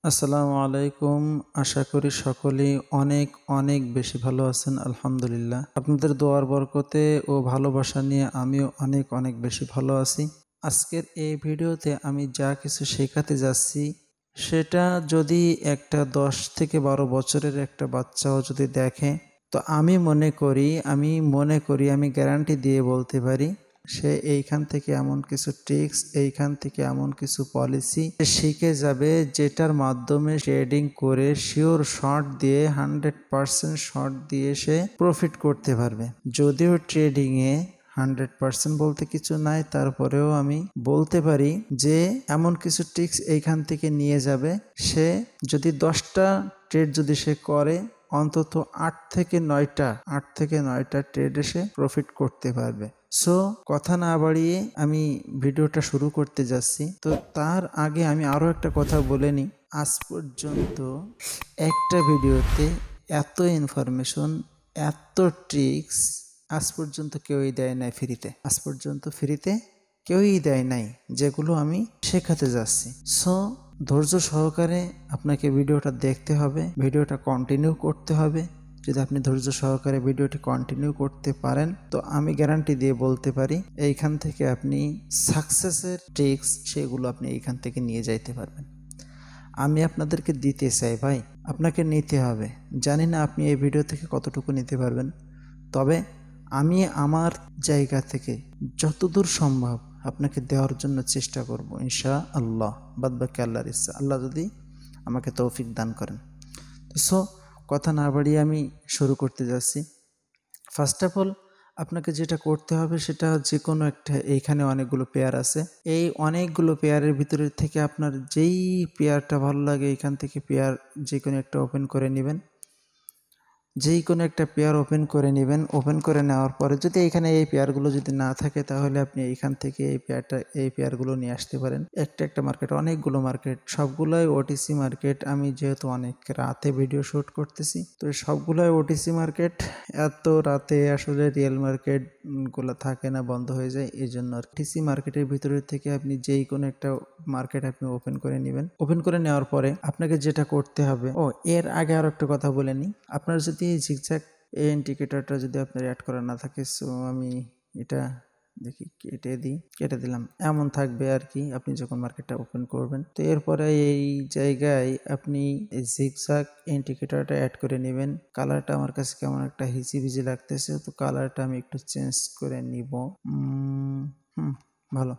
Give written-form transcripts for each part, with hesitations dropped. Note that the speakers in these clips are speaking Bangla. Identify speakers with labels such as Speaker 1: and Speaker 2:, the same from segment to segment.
Speaker 1: আসসালামু আলাইকুম। আশা করি সকলেই অনেক অনেক বেশি ভালো আছেন। আলহামদুলিল্লাহ, আপনাদের দোয়ার বরকতে ও ভালোবাসা নিয়ে আমিও অনেক অনেক বেশি ভালো আছি। আজকের এই ভিডিওতে আমি যা কিছু শেখাতে যাচ্ছি সেটা যদি একটা 10 থেকে 12 বছরের একটা বাচ্চাও যদি দেখে, তো আমি গ্যারান্টি দিয়ে বলতে পারি সে এইখান থেকে এমন কিছু ট্রিক্স, এইখান থেকে এমন কিছু পলিসি শিখে যাবে যেটার মাধ্যমে ট্রেডিং করে শিওর শর্ট দিয়ে 100% শর্ট দিয়ে সে প্রফিট করতে পারবে। যদিও ট্রেডিংয়ে 100% বলতে কিছু নাই, তারপরেও আমি বলতে পারি যে এমন কিছু ট্রিক্স এইখান থেকে নিয়ে যাবে। সে যদি 10টা ট্রেড যদি সে করে, অন্তত 8 থেকে 9টা ট্রেড এসে প্রফিট করতে পারবে। সো কথা না বাড়িয়ে আমি ভিডিওটা শুরু করতে যাচ্ছি। তো তার আগে আমি আরও একটা কথা বলে নিই। আজ পর্যন্ত একটা ভিডিওতে এত ইনফরমেশন, এত ট্রিক্স আজ পর্যন্ত কেউই দেয় নাই ফ্রিতে। আজ পর্যন্ত ফ্রিতে কেউই দেয় নাই, যেগুলো আমি শেখাতে যাচ্ছি। সো ধৈর্য সহকারে আপনাকে ভিডিওটা দেখতে হবে, ভিডিওটা কন্টিনিউ করতে হবে। যদি আপনি ধৈর্য সহকারে ভিডিওটি কন্টিনিউ করতে পারেন, তো আমি গ্যারান্টি দিয়ে বলতে পারি এইখান থেকে আপনি সাকসেসের ট্রিক্স সেগুলো আপনি এইখান থেকে নিয়ে যাইতে পারবেন। আমি আপনাদেরকে দিতে চাই ভাই, আপনাকে নিতে হবে। জানি না আপনি এই ভিডিও থেকে কতটুকু নিতে পারবেন, তবে আমি আমার জায়গা থেকে যতদূর সম্ভব আপনাকে দেওয়ার জন্য চেষ্টা করব ইনশাআল্লাহ। বাদবাকি আল্লাহর ইচ্ছা, আল্লাহ যদি আমাকে তৌফিক দান করেন। সো কথা না বাড়িয়ে আমি শুরু করতে যাচ্ছি। ফার্স্ট অফ অল আপনাকে যেটা করতে হবে সেটা যে কোনো একটা, এইখানে অনেকগুলো পেয়ার আছে, এই অনেকগুলো পেয়ারের ভিতরে থেকে আপনার যেই পেয়ারটা ভালো লাগে এইখান থেকে পেয়ার যে কোনো একটা ওপেন করে নেবেন। যেই কোনো একটা পেয়ার ওপেন করে নেবেন। ওপেন করে নেওয়ার পরে যদি এখানে এই পেয়ারগুলো যদি না থাকে, তাহলে আপনি এইখান থেকে এই পেয়ারগুলো নিয়ে আসতে পারেন। একটা মার্কেট, অনেকগুলো মার্কেট, সবগুলোই ওটিসি মার্কেট। আমি যেহেতু অনেক রাতে ভিডিও শ্যুট করতেছি, তো সবগুলোই ওটিসি মার্কেট। এত রাতে আসলে রিয়েল মার্কেট গুলো থাকে না, বন্ধ হয়ে যায়। এই জন্য ওটিসি মার্কেটের ভিতরে থেকে আপনি যেই কোনো একটা মার্কেট আপনি ওপেন করে নেবেন। ওপেন করে নেওয়ার পরে আপনাকে যেটা করতে হবে, এর আগে আরো একটা কথা বলে নিই। আপনার যদি জিগজ্যাগ ইন্ডিকেটরটা যদি আপনার অ্যাড করা না থাকে, সো আমি এটা দেখি কেটে দিলাম, এমন থাকবে আর কি আপনি যখন মার্কেটটা ওপেন করবেন। তো এরপরে এই জায়গায় আপনি জিগজ্যাগ ইন্ডিকেটরটা অ্যাড করে নেবেন। কালারটা আমার কাছে কেমন একটা হিজিবিজি লাগতেছে, তো কালারটা আমি একটু চেঞ্জ করে নিব। ভালো।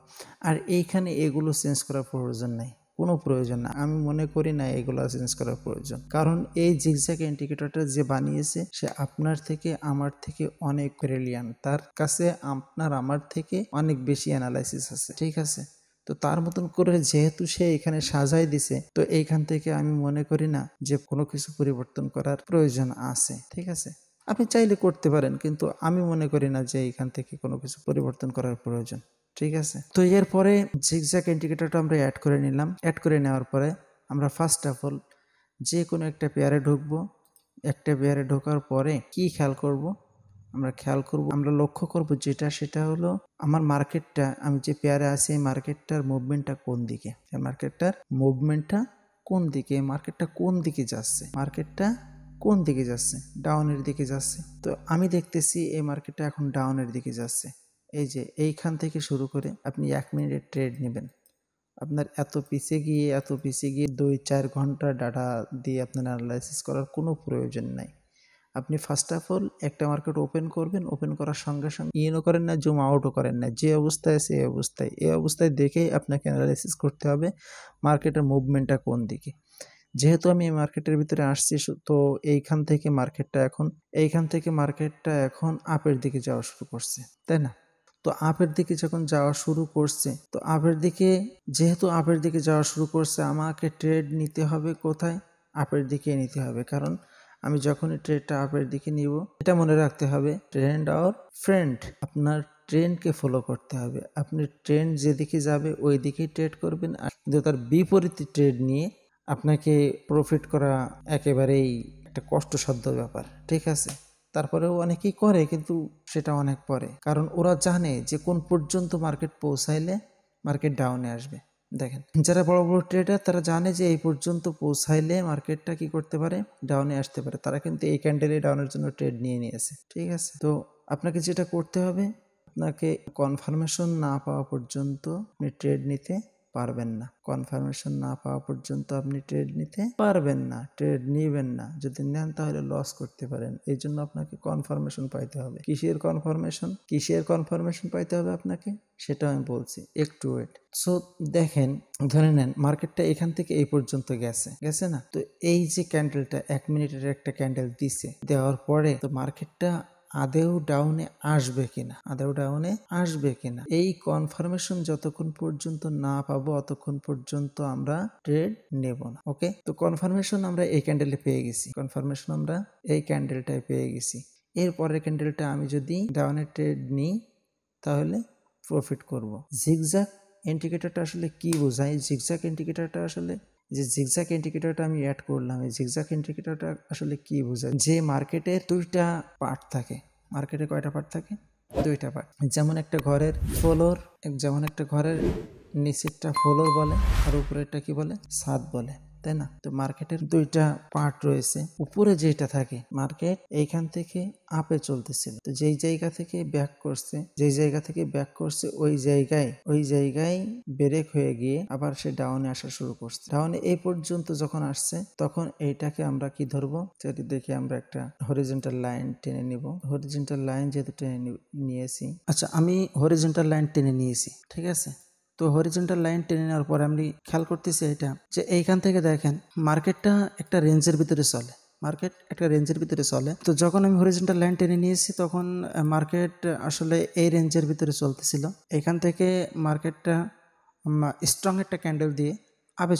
Speaker 1: আর এইখানে এগুলো চেঞ্জ করার প্রয়োজন নাই, কোনো প্রয়োজন না। আমি মনে করি না এগুলো চেঞ্জ করার প্রয়োজন, কারণ এই জিগজ্যাগ ইন্ডিকেটরটা যে বানিয়েছে সে আপনার থেকে আমার থেকে অনেক ব্রিলিয়ান্ট। তার কাছে আপনার আমার থেকে অনেক বেশি অ্যানালাইসিস আছে, ঠিক আছে? তো তার মতন করে যেহেতু সে এখানে সাজাই দিছে, তো এইখান থেকে আমি মনে করি না যে কোনো কিছু পরিবর্তন করার প্রয়োজন আছে, ঠিক আছে? আপনি চাইলে করতে পারেন, কিন্তু আমি মনে করি না যে এইখান থেকে কোনো কিছু পরিবর্তন করার প্রয়োজন, ঠিক আছে? তো এরপরে জিগজ্যাগ ইন্ডিকেটরটা আমরা অ্যাড করে নিলাম। অ্যাড করে নেওয়ার পরে আমরা ফার্স্ট অফ অল যে কোনো একটা পেয়ারে ঢুকবো। একটা পেয়ারে ঢোকার পরে কি খেয়াল করব, আমরা লক্ষ্য করব যেটা, সেটা হলো আমার মার্কেটটা, আমি যে পেয়ারে আছি এই মার্কেটটার মুভমেন্টটা কোন দিকে, মার্কেটটা কোন দিকে যাচ্ছে, ডাউনের দিকে যাচ্ছে। তো আমি দেখতেছি এই মার্কেটটা এখন ডাউনের দিকে যাচ্ছে। এই যে এইখান থেকে শুরু করে আপনি 1 মিনিটের ট্রেড নেবেন। আপনার এত পিছে গিয়ে 2-4 ঘন্টা ডাটা দিয়ে আপনার অ্যানালাইসিস করার কোনো প্রয়োজন নাই। আপনি ফার্স্ট অফ অল একটা মার্কেট ওপেন করবেন। ওপেন করার সঙ্গে সঙ্গে ইনও করেন না, জুম আউটও করেন না, যে অবস্থায় আছে এই অবস্থায় দেখেই আপনাকে অ্যানালাইসিস করতে হবে মার্কেটের মুভমেন্টটা কোন দিকে। যেহেতু আমি এই মার্কেটের ভিতরে আসছি, তো এইখান থেকে মার্কেটটা এখন আপের দিকে যাওয়া শুরু করছে, তাই না? তো আপের দিকে যখন যাওয়া শুরু করছে, তো যেহেতু আপের দিকে যাওয়া শুরু করছে, আমাকে ট্রেড নিতে হবে কোথায়? আপের দিকে নিতে হবে। কারণ আমি যখনই ট্রেডটা আপের দিকে নিব, এটা মনে রাখতে হবে, ট্রেন্ড আওয়ার ফ্রেন্ড। আপনার ট্রেন্ডকে ফলো করতে হবে। আপনি ট্রেন্ড যেদিকে যাবে ওই দিকেই ট্রেড করবেন। আর কিন্তু তার বিপরীতে ট্রেড নিয়ে আপনাকে প্রফিট করা একেবারেই একটা কষ্টসাধ্য ব্যাপার, ঠিক আছে? তারপরেও অনেকেই করে, কিন্তু সেটা অনেক পরে, কারণ ওরা জানে যে কোন পর্যন্ত মার্কেট পৌঁছাইলে মার্কেট ডাউনে আসবে। দেখেন যারা বড় বড় ট্রেডার তারা জানে যে এই পর্যন্ত পৌঁছাইলে মার্কেটটা কি করতে পারে, ডাউনে আসতে পারে। তারা কিন্তু এই ক্যান্ডেলে ডাউনের জন্য ট্রেড নিয়ে নিয়েছে। ঠিক আছে, তো আপনাকে যেটা করতে হবে, আপনাকে কনফার্মেশন না পাওয়া পর্যন্ত আপনি ট্রেড নিতে পারবেন না। কনফার্মেশন না পাওয়া পর্যন্ত আপনি ট্রেড নিতে পারবেন না, ট্রেড নিবেন না। যদি নেন তাহলে লস করতে পারেন। এই জন্য আপনাকে কনফার্মেশন পাইতে হবে। কিসের কনফার্মেশন পাইতে হবে আপনাকে, সেটা আমি বলছি, একটু ওয়েট। সো দেখেন, ধরে নেন মার্কেটটা এখান থেকে এই পর্যন্ত গেছে না, তো এই যে ক্যান্ডেলটা 1 মিনিটের একটা ক্যান্ডেল দিছে, দেওয়ার পরে তো মার্কেটটা আদেও ডাউনে আসবে কিনা, এই কনফার্মেশন যতক্ষণ পর্যন্ত না পাবো অতক্ষণ পর্যন্ত আমরা ট্রেড নেব না। ওকে, তো কনফার্মেশন আমরা এই ক্যান্ডেলে পেয়ে গেছি, এই ক্যান্ডেলটায় পেয়ে গেছি। এরপরের ক্যান্ডেলটা আমি যদি ডাউনে ট্রেড নিই তাহলে প্রফিট করব। জিগজ্যাগ ইন্ডিকেটরটা আসলে কি বোঝায়? জিগজ্যাগ ইন্ডিকেটরটা আসলে, যে জিগজ্যাগ ইন্ডিকেটরটা আমি অ্যাড করলাম, এই জিগজ্যাগ ইন্ডিকেটরটা আসলে কি বোঝায়? যে মার্কেটের দুইটা পার্ট থাকে। মার্কেটে কয়টা পার্ট থাকে? দুইটা পার্ট। যেমন একটা ঘরের ফ্লোর, যেমন একটা ঘরের নিচেরটা ফ্লোর বলে আর উপরেরটা কি বলে? ছাদ বলে, তাই না? তো মার্কেটের দুইটা পার্ট রয়েছে। উপরে যেটা থাকে, মার্কেট এইখান থেকে আপে চলতেছিল, তো যেই জায়গা থেকে ব্যাক করছে ওই জায়গায় ব্রেক হয়ে গিয়ে আবার সে ডাউনে আসা শুরু করছে। ডাউনে এই পর্যন্ত যখন আসছে তখন এইটাকে আমরা কি ধরবো? যদি দেখি আমরা একটা হরিজন্টাল লাইন টেনে নিব। হরিজন্টাল লাইন যেহেতু টেনে নিয়েছি, আচ্ছা আমি হরিজন্টাল লাইন টেনে নিয়েছি, ঠিক আছে। তো হরিজন্টাল লাইন টেনে নেওয়ার পরে আমি খেয়াল করতেছি এটা, যে এইখান থেকে দেখেন মার্কেটটা একটা রেঞ্জের ভিতরে চলে। তো যখন আমি হরিজন্টাল লাইন টেনে নিয়েছি তখন মার্কেট আসলে এই রেঞ্জের ভিতরে চলতেছিল। এখান থেকে মার্কেটটা স্ট্রং একটা ক্যান্ডেল দিয়ে আপে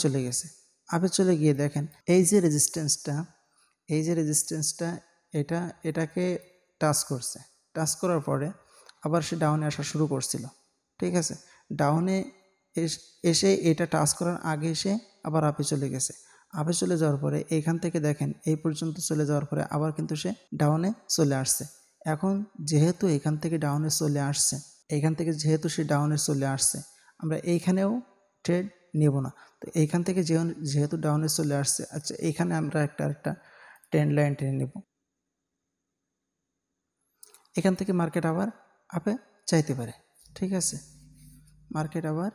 Speaker 1: চলে গিয়ে দেখেন এই যে রেজিস্ট্যান্সটা এটাকে টাচ করার পরে আবার সে ডাউনে আসা শুরু করছিল, ঠিক আছে। ডাউনে এসে এটা টাচ করার আগে এসে আবার আপে চলে যাওয়ার পরে এইখান থেকে দেখেন এই পর্যন্ত চলে যাওয়ার পরে আবার কিন্তু সে ডাউনে চলে আসছে। এখন যেহেতু এখান থেকে ডাউনে চলে আসছে, আমরা এইখানেও ট্রেড নেব না। তো এইখান থেকে যেহেতু ডাউনে চলে আসছে, আচ্ছা এইখানে আমরা একটা ট্রেন্ড লাইন টেনে নেব। এখান থেকে মার্কেট আবার আপে যাইতে পারে, ঠিক আছে। মার্কেট আবার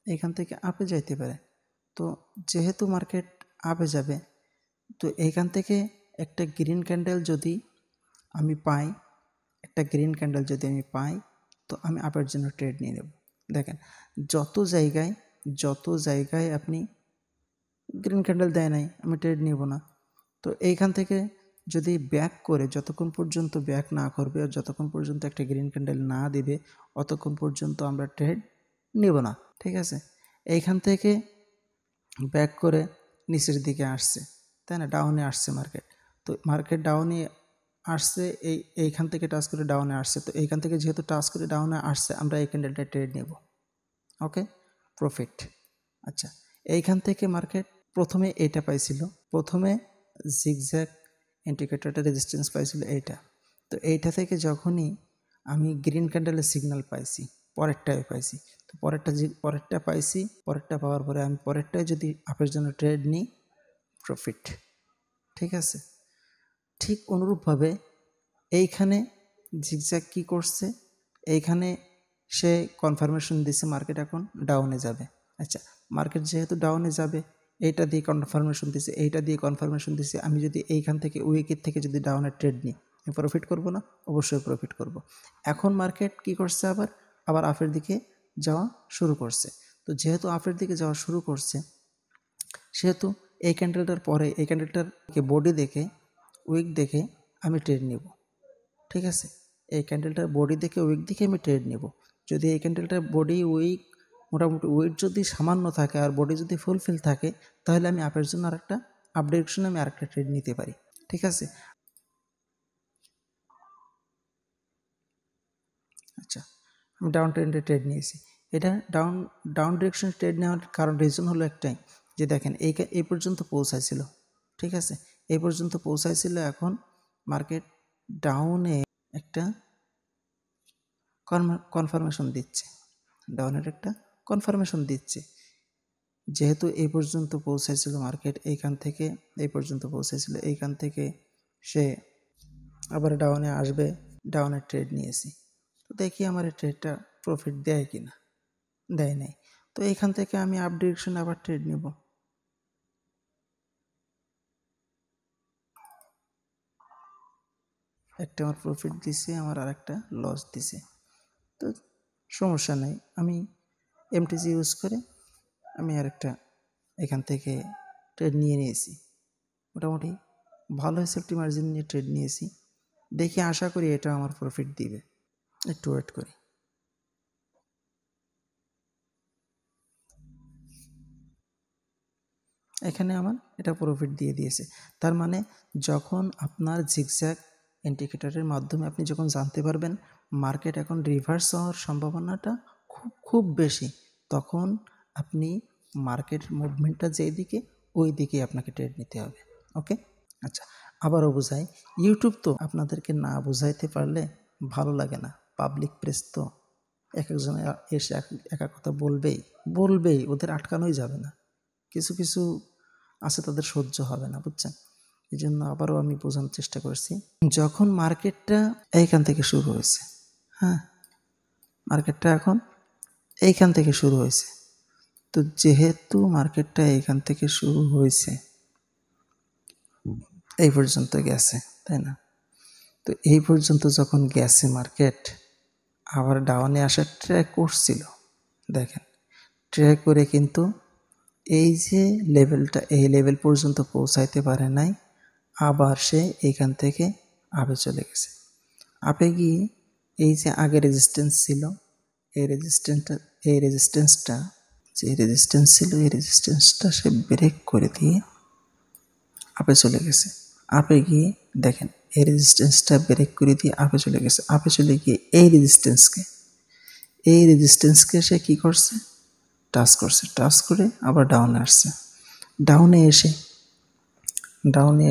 Speaker 1: এখান থেকে আপে যাইতে পারে। তো যেহেতু মার্কেট আপে যাবে, তো এইখান থেকে একটা গ্রিন ক্যান্ডেল যদি আমি পাই, তো আমি আপের জন্য ট্রেড নিয়ে নেব। দেখেন যত জায়গায় আপনি গ্রিন ক্যান্ডেল দেয় নাই, আমি ট্রেড নিব না। তো এইখান থেকে যদি ব্যাক করে, যতক্ষণ পর্যন্ত ব্যাক না করবে আর যতক্ষণ পর্যন্ত একটা গ্রিন ক্যান্ডেল না দিবে অতক্ষণ পর্যন্ত আমরা ট্রেড নেব না, ঠিক আছে। এইখান থেকে ব্যাক করে নিচের দিকে আসছে, তাই না, ডাউনে আসছে মার্কেট। তো মার্কেট ডাউনে আসছে, এইখান থেকে টাচ করে ডাউনে আসছে। তো এইখান থেকে যেহেতু টাচ করে ডাউনে আসছে, আমরা এই ক্যান্ডেলটা ট্রেড নেব। ওকে, প্রফিট। আচ্ছা, এইখান থেকে মার্কেট প্রথমে এইটা পাইছিল, প্রথমে জিগজ্যাগ ইন্ডিকেটরটা রেজিস্ট্যান্স পাইছিল এইটা। তো এইটা থেকে যখনই আমি গ্রিন ক্যান্ডেলের সিগন্যাল পাইছি, তো পরেরটা পাওয়ার পরে আমি পরেরটায় যদি আপের জন্য ট্রেড নিই, প্রফিট, ঠিক আছে। ঠিক অনুরূপভাবে এইখানে জিগজ্যাগ কি করছে, এইখানে সে কনফার্মেশন দিছে মার্কেট এখন ডাউনে যাবে। আচ্ছা, মার্কেট যেহেতু ডাউনে যাবে, এইটা দিয়ে কনফার্মেশন দিছে, আমি যদি এইখান থেকে উইকের থেকে যদি ডাউনে ট্রেড নিই, আমি প্রফিট করব না? অবশ্যই প্রফিট করব। এখন মার্কেট কি করছে, আবার আপের দিকে যাওয়া শুরু করছে। তো যেহেতু আপের দিকে যাওয়া শুরু করছে, সেহেতু এই ক্যান্ডেলটার পরে এই ক্যান্ডেলটারকে বডি দেখে, উইক দেখে আমি ট্রেড নিব, ঠিক আছে। এই ক্যান্ডেলটার বডি দেখে, উইক দেখে আমি ট্রেড নেব। যদি এই ক্যান্ডেলটার বডি, উইক মোটামুটি, ওয়েট যদি সামান্য থাকে আর বডি যদি ফুলফিল থাকে, তাহলে আমি আপের জন্য আপ ডিরেকশনে আমি আরেকটা ট্রেড নিতে পারি, ঠিক আছে। আচ্ছা, আমি ডাউন ট্রেন্ডে ট্রেড নিয়েছি। এটা ডাউন ডিরেকশন ট্রেড নেওয়ার রিজন হলো একটাই, যে দেখেন এই পর্যন্ত পৌঁছাইছিল, ঠিক আছে, এই পর্যন্ত পৌঁছাইছিল। এখন মার্কেট ডাউনে একটা কনফার্মেশন দিচ্ছে, যেহেতু এই পর্যন্ত পৌঁছেছিল মার্কেট, এইখান থেকে এই পর্যন্ত পৌঁছেছিল, এইখান থেকে সে আবার ডাউনে আসবে, ডাউনের ট্রেড নিয়েছি। তো দেখি আমার এই ট্রেডটা প্রফিট দেয় কি না, দেয় নাই। তো এইখান থেকে আমি আপ ডিরেকশনে আবার ট্রেড নেব। একটা আমার প্রফিট দিছে, আমার আর একটা লস দিছে। তো সমস্যা নাই, আমি এমটিজি ইউজ করে আমি আরেকটা এখান থেকে ট্রেড নিয়ে নিয়েছি। মোটামুটি ভালো সেফটি মার্জিন নিয়ে ট্রেড নিয়েছি। দেখি, আশা করি এটা আমার প্রফিট দিবে। একটু ওয়েট করি। এখানে আমার এটা প্রফিট দিয়ে দিয়েছে। তার মানে যখন আপনার জিগজ্যাগ ইন্ডিকেটরের মাধ্যমে আপনি যখন জানতে পারবেন মার্কেট এখন রিভার্স হওয়ার সম্ভাবনাটা খুব খুব বেশি, তখন আপনি মার্কেট মুভমেন্টটা যেই দিকে ওই দিকেই আপনাকে ট্রেড নিতে হবে। ওকে, আচ্ছা, আবারও বোঝাই। ইউটিউব তো আপনাদেরকে না বোঝাইতে পারলে ভালো লাগে না। পাবলিক প্লেস তো, এক একজন এসে একা কথা বলবেই, ওদের আটকানোই যাবে না। কিছু কিছু আছে তাদের সহ্য হবে না, বুঝছেন? এই জন্য আবারও আমি বোঝানোর চেষ্টা করছি। যখন মার্কেটটা এইখান থেকে শুরু হয়েছে, হ্যাঁ, মার্কেটটা এখন এইখান থেকে শুরু হয়েছে। তো যেহেতু মার্কেটটা এইখান থেকে শুরু হয়েছে, এই পর্যন্ত গেছে, তাই না? তো এই পর্যন্ত যখন গেছে মার্কেট, আবার ডাউনে আসার ট্র্যাক করছিল। দেখেন, ট্র্যাক করে কিন্তু এই যে লেভেলটা, এই লেভেল পর্যন্ত পৌঁছাইতে পারে নাই, আবার সে এইখান থেকে আপে চলে গেছে। আপে গিয়ে এই যে আগে রেজিস্ট্যান্স ছিল, এই রেজিস্ট্যান্সটা যে রেজিস্ট্যান্স ছিল, এই রেজিস্ট্যান্সটা সে ব্রেক করে দিয়ে আপে চলে গেছে। আপে গিয়ে দেখেন, এই রেজিস্ট্যান্সটা ব্রেক করে দিয়ে আপে চলে গেছে। আপে চলে গিয়ে এই রেজিস্ট্যান্সকে সে কী করছে, টাচ করছে। টাচ করে আবার ডাউনে আসছে। ডাউনে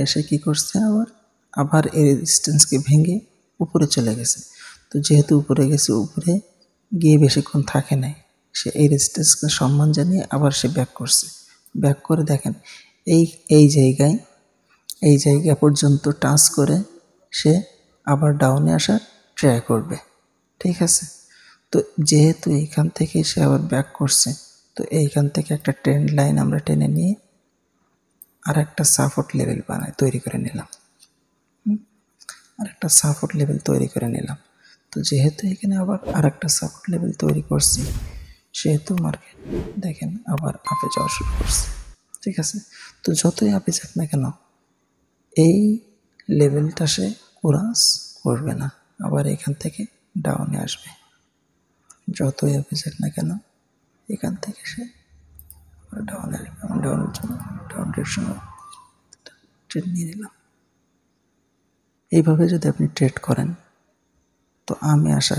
Speaker 1: এসে কি করছে, আবার এই রেজিস্ট্যান্সকে ভেঙে উপরে চলে গেছে। তো যেহেতু উপরে গেছে, উপরে গিয়ে বেশিক্ষণ থাকে নাই, সে এই রেজিস্ট্যান্সকে সম্মান জানিয়ে আবার সে ব্যাক করছে। ব্যাক করে দেখেন, এই জায়গা পর্যন্ত টাচ করে সে আবার ডাউনে আসার ট্রাই করবে। ঠিক আছে? তো যেহেতু এইখান থেকে সে আবার ব্যাক করছে, তো এইখান থেকে একটা ট্রেন্ড লাইন আমরা টেনে নিয়ে আর একটা সাপোর্ট লেভেল তৈরি করে নিলাম। তো যেহেতু এখানে আবার আর একটা সাপোর্ট লেভেল তৈরি করছি, সেহেতু মার্কেট দেখেন আবার আপে যাওয়া শুরু করছে। ঠিক আছে? তো যতই আপে যাক না কেন, এই লেভেলটা সে ক্রস করবে না, আবার এখান থেকে ডাউনে আসবে। যতই আপে যাক না কেন, এখান থেকে সে ডাউনে আসবে। ডাউনের জন্য ডাউন ডিরেকশনে ট্রেড নিয়ে নিলাম। এইভাবে যদি আপনি ট্রেড করেন, তো আমি আশা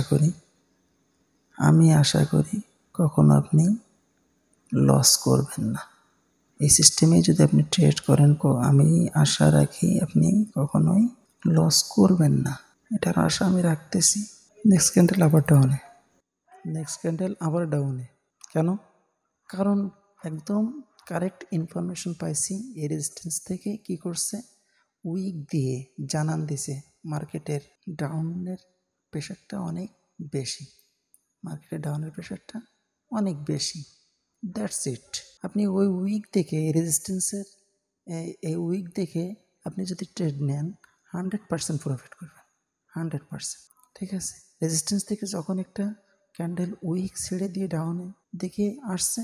Speaker 1: করি কখনো আপনি লস করবেন না। এই সিস্টেমে যদি আপনি ট্রেড করেন, আমি আশা রাখি আপনি কখনোই লস করবেন না। এটার আশা আমি রাখতেছি। নেক্সট ক্যান্ডেল আবার ডাউনে। কেন? কারণ একদম কারেক্ট ইনফরমেশন পাইছি। এই রেজিস্ট্যান্স থেকে কি করছে, উইক দিয়ে জানান দিছে মার্কেটের ডাউনের প্রেশারটা অনেক বেশি। That's it. আপনি ওই উইক দেখে রেজিস্ট্যান্সের এই উইক দেখে আপনি যদি ট্রেড নেন, 100% প্রফিট করবেন, 100%। ঠিক আছে? রেজিস্ট্যান্স থেকে যখন একটা ক্যান্ডেল উইক ছেড়ে দিয়ে ডাউনে দেখে আসছে,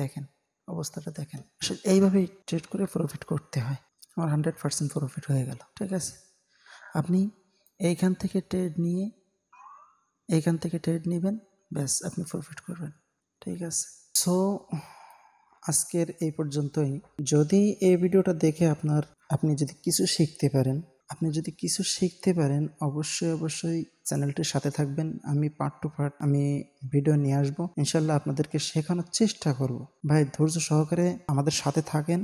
Speaker 1: দেখেন অবস্থাটা দেখেন। এইভাবেই ট্রেড করে প্রফিট করতে হয়। আমার 100% প্রফিট হয়ে গেল। ঠিক আছে? আপনি এইখান থেকে ট্রেড নেবেন, ব্যাস আপনি প্রফিট করবেন। ঠিক আছে? সো আজকের এই পর্যন্তই। যদি এই ভিডিওটা দেখে আপনি যদি কিছু শিখতে পারেন, অবশ্যই চ্যানেলটির সাথে থাকবেন। আমি পার্ট টু পার্ট ভিডিও নিয়ে আসবো। ইনশাল্লাহ আপনাদেরকে শেখানোর চেষ্টা করব। ভাই, ধৈর্য সহকারে আমাদের সাথে থাকেন,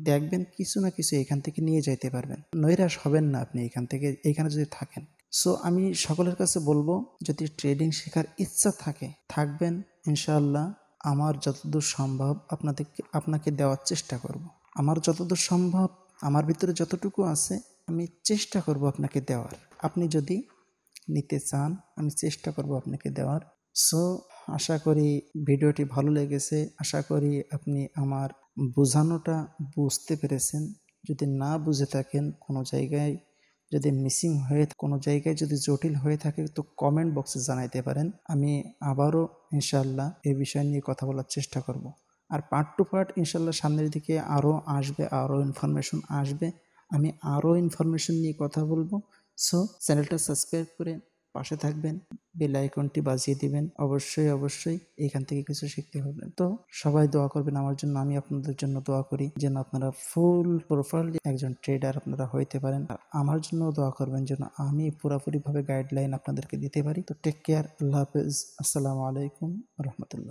Speaker 1: দেখবেন কিছু না কিছু এখান থেকে নিয়ে যাইতে পারবেন। নৈরাশ হবেন না আপনি এখানে যদি থাকেন। সো আমি সকলের কাছে বলবো, যদি ট্রেডিং শেখার ইচ্ছা থাকবেন, ইনশাআল্লাহ আমার যতদূর সম্ভব আপনাকে দেওয়ার চেষ্টা করব। আমার যতদূর সম্ভব, আমার ভিতরে যতটুকু আছে আমি চেষ্টা করব আপনাকে দেওয়ার। আপনি যদি নিতে চান আমি চেষ্টা করব আপনাকে দেওয়ার। সো আশা করি ভিডিওটি ভালো লেগেছে, আশা করি আপনি আমার বোঝানোটা বুঝতে পেরেছেন। যদি না বুঝে থাকেন, কোনো জায়গায় যদি মিসিং হয়ে, কোনো জায়গায় যদি জটিল হয়ে থাকে তো কমেন্ট বক্সে জানাইতে পারেন। আমি আবারও ইনশাল্লাহ এই বিষয় নিয়ে কথা বলার চেষ্টা করব। আর পার্ট টু পার্ট ইনশাল্লাহ সামনের দিকে আরও আসবে, আরও ইনফরমেশন আসবে, আমি আরও ইনফরমেশন নিয়ে কথা বলবো। সো চ্যানেলটা সাবস্ক্রাইব করে পাশে থাকবেন, বেল আইকনটি বাজিয়ে দিবেন। অবশ্যই এখান থেকে কিছু শিখতে হবে। তো সবাই দোয়া করবেন আমার জন্য, আমি আপনাদের জন্য দোয়া করি যেন আপনারা ফুল প্রপারলি একজন ট্রেডার আপনারা হইতে পারেন। আর আমার জন্য দোয়া করবেন যেন আমি পুরোপুরিভাবে গাইডলাইন আপনাদেরকে দিতে পারি। তো টেক কেয়ার, আল্লাহ হাফেজ, আসসালামু আলাইকুম রহমতুল্লাহ।